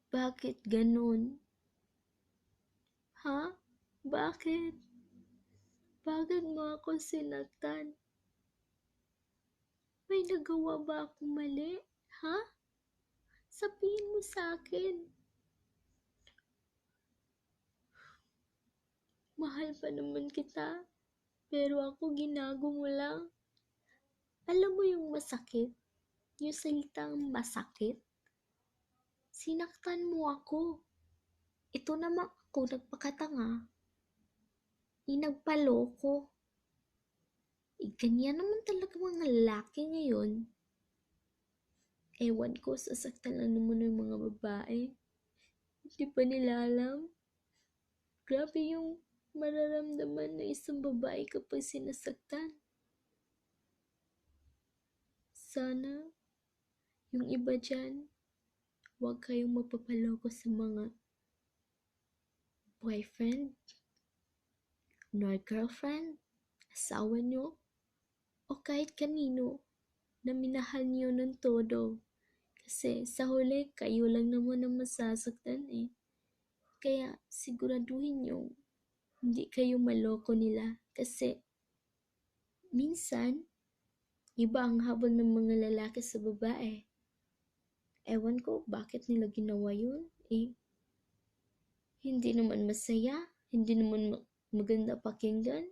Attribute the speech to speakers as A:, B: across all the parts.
A: Bakit ganun? Ha? Bakit? Bakit mo ako sinaktan? May nagawa ba akong mali? Ha? Sabihin mo sa akin. Mahal pa naman kita. Pero ako ginago mo lang. Alam mo yung masakit? Yung salitang masakit? Sinaktan mo ako. Ito naman ako nagpakatanga. Nagpaloko. Ganyan naman talaga mga lalaki ngayon. Ewan ko, sasaktan lang naman ng mga babae. Hindi pa nila alam. Grabe yung mararamdaman ng isang babae kapag sinasaktan. Sana, yung iba dyan, huwag kayong mapapaloko sa mga boyfriend, nor girlfriend, asawa nyo, o kahit kanino na minahal niyo ng todo. Kasi sa huli, kayo lang naman ang masasaktan eh. Kaya siguraduhin nyo, hindi kayo maloko nila. Kasi minsan, iba ang habol ng mga lalaki sa babae. Ewan ko bakit nila ginawa yun eh. Hindi naman masaya, hindi naman maganda pakinggan.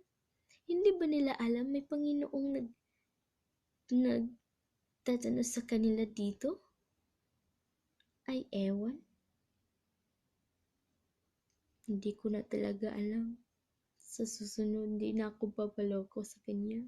A: Hindi ba nila alam may Panginoong nagtatano sa kanila dito? Ay ewan. Hindi ko na talaga alam. Sa susunod, hindi na ako papaloko sa kanya.